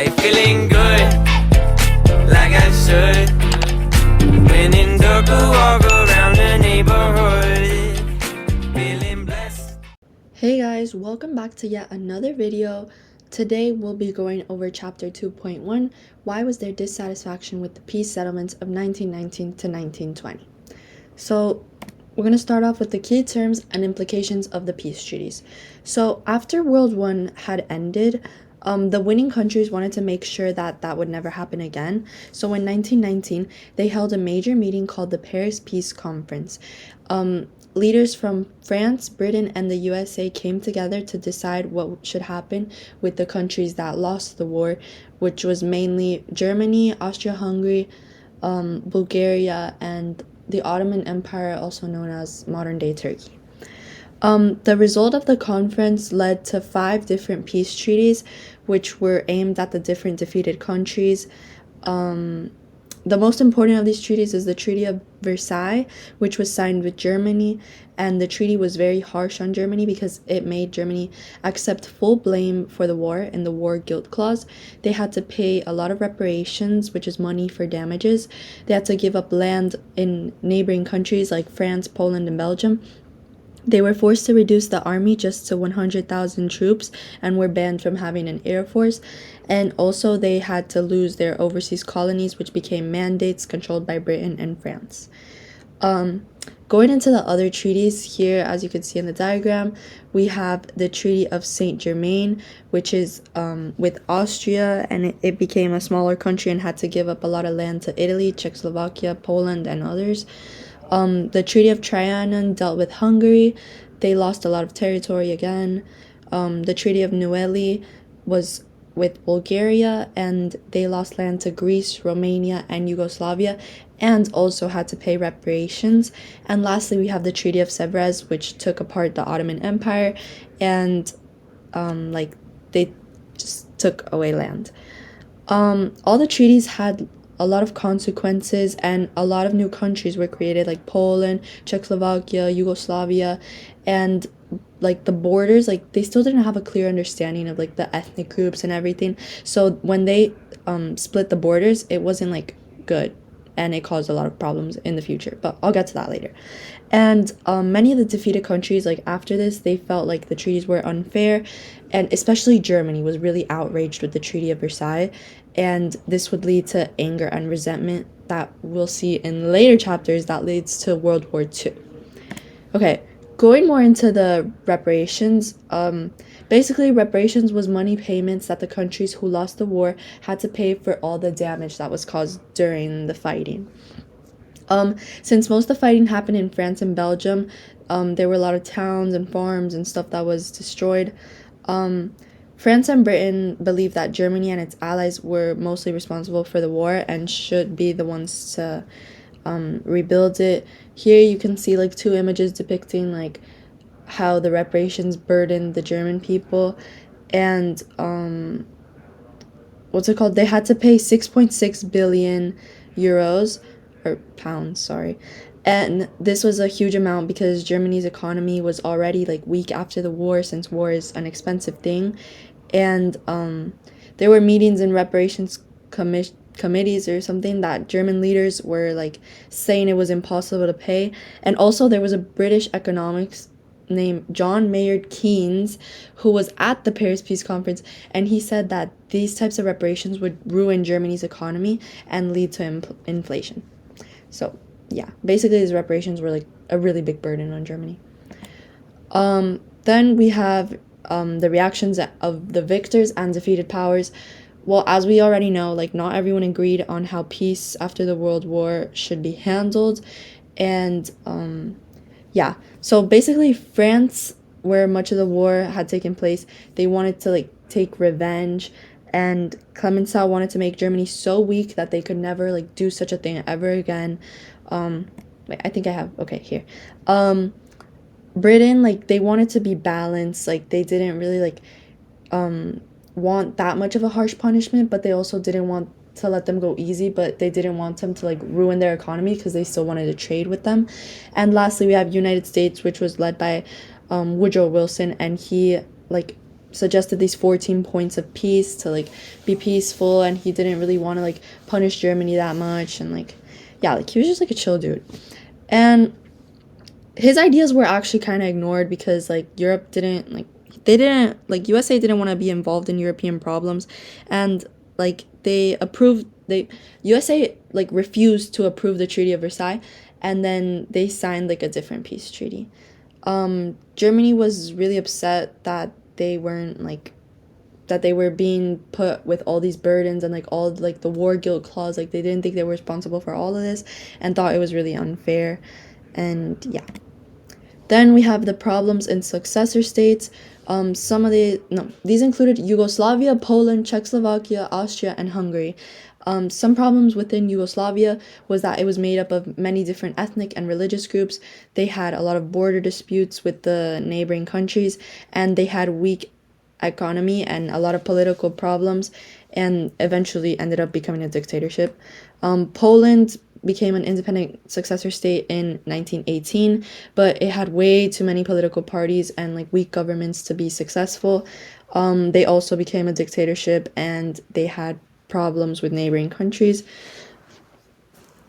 Hey, feeling good, like I should. When in dark, I walk around the neighborhood, feeling blessed. Hey guys, welcome back to yet another video. Today we'll be going over chapter 2.1, why was there dissatisfaction with the peace settlements of 1919 to 1920. So we're going to start off with the key terms and implications of the peace treaties. So after World War I had ended, the winning countries wanted to make sure that that would never happen again. So in 1919, they held a major meeting called the Paris Peace Conference. Leaders from France, Britain, and the USA came together to decide what should happen with the countries that lost the war, which was mainly Germany, Austria-Hungary, Bulgaria, and the Ottoman Empire, also known as modern-day Turkey. The result of the conference led to 5 different peace treaties, which were aimed at the different defeated countries. The most important of these treaties is the Treaty of Versailles, which was signed with Germany, and the treaty was very harsh on Germany because it made Germany accept full blame for the war in the war guilt clause. They had to pay a lot of reparations, which is money for damages. They had to give up land in neighboring countries like France, Poland, and Belgium. They were forced to reduce the army just to 100,000 troops and were banned from having an air force. And also they had to lose their overseas colonies, which became mandates controlled by Britain and France. Going into the other treaties here, as you can see in the diagram, we have the Treaty of Saint-Germain, which is with Austria, and it became a smaller country and had to give up a lot of land to Italy, Czechoslovakia, Poland, and others. The Treaty of Trianon dealt with Hungary. They lost a lot of territory again. The Treaty of Neuilly was with Bulgaria, and they lost land to Greece, Romania, and Yugoslavia, and also had to pay reparations. And lastly, we have the Treaty of Sèvres, which took apart the Ottoman Empire, and they just took away land. All the treaties had a lot of consequences, and a lot of new countries were created, like Poland, Czechoslovakia, Yugoslavia, and like the borders, like they still didn't have a clear understanding of like the ethnic groups and everything. So when they split the borders, it wasn't like good, and it caused a lot of problems in the future, but I'll get to that later. And many of the defeated countries, like after this, they felt like the treaties were unfair, and especially Germany was really outraged with the Treaty of Versailles, and this would lead to anger and resentment that we'll see in later chapters that leads to World War II. Okay, going more into the reparations, basically reparations was money payments that the countries who lost the war had to pay for all the damage that was caused during the fighting. Since most of the fighting happened in France and Belgium, there were a lot of towns and farms and stuff that was destroyed. France and Britain believed that Germany and its allies were mostly responsible for the war and should be the ones to rebuild it. Here you can see like 2 images depicting like how the reparations burdened the German people, and they had to pay 6.6 billion euros, or pounds, sorry. And this was a huge amount because Germany's economy was already like weak after the war, since war is an expensive thing. And there were meetings in reparations committees or something that German leaders were like saying it was impossible to pay. And also there was a British economics named John Maynard Keynes who was at the Paris Peace Conference, and he said that these types of reparations would ruin Germany's economy and lead to inflation. So yeah, basically these reparations were like a really big burden on Germany. Then we have the reactions of the victors and defeated powers. Well, as we already know, like not everyone agreed on how peace after the World War should be handled. And yeah, so basically France, where much of the war had taken place, they wanted to like take revenge, and Clemenceau wanted to make Germany so weak that they could never like do such a thing ever again. Wait, I think I have, okay, here. Britain, like they wanted to be balanced, like they didn't really like want that much of a harsh punishment, but they also didn't want to let them go easy, but they didn't want them to like ruin their economy because they still wanted to trade with them. And lastly, we have United States, which was led by Woodrow Wilson, and he like suggested these 14 points of peace to like be peaceful, and he didn't really want to like punish Germany that much, and like yeah, like he was just like a chill dude. And his ideas were actually kind of ignored because like Europe didn't like they didn't like USA didn't want to be involved in European problems, and like they USA like refused to approve the Treaty of Versailles, and then they signed like a different peace treaty. Germany was really upset that they weren't like that they were being put with all these burdens and like all like the war guilt clause, like they didn't think they were responsible for all of this and thought it was really unfair. And yeah, then we have the problems in successor states. These included Yugoslavia, Poland, Czechoslovakia, Austria, and Hungary. Some problems within Yugoslavia was that it was made up of many different ethnic and religious groups. They had a lot of border disputes with the neighboring countries, and they had weak economy and a lot of political problems, and eventually ended up becoming a dictatorship. Poland became an independent successor state in 1918, but it had way too many political parties and like weak governments to be successful. They also became a dictatorship, and they had problems with neighboring countries.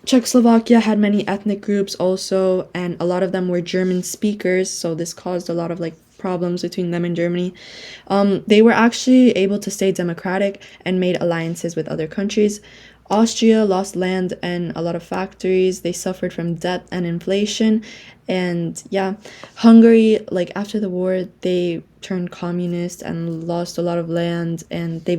Czechoslovakia had many ethnic groups also, and a lot of them were German speakers, so this caused a lot of like problems between them and Germany. They were actually able to stay democratic and made alliances with other countries. Austria lost land and a lot of factories. They suffered from debt and inflation. And yeah, Hungary, like after the war, they turned communist and lost a lot of land. And they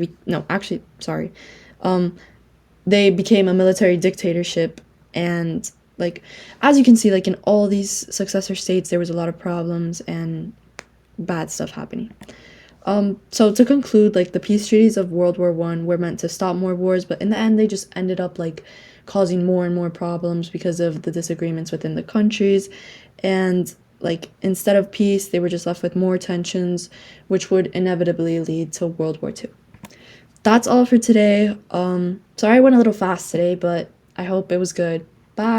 became a military dictatorship. And like, as you can see, like in all these successor states, there was a lot of problems and bad stuff happening. So to conclude, like the peace treaties of World War One were meant to stop more wars, but in the end, they just ended up like causing more and more problems because of the disagreements within the countries, and like instead of peace, they were just left with more tensions, which would inevitably lead to World War Two. That's all for today. Sorry I went a little fast today, but I hope it was good.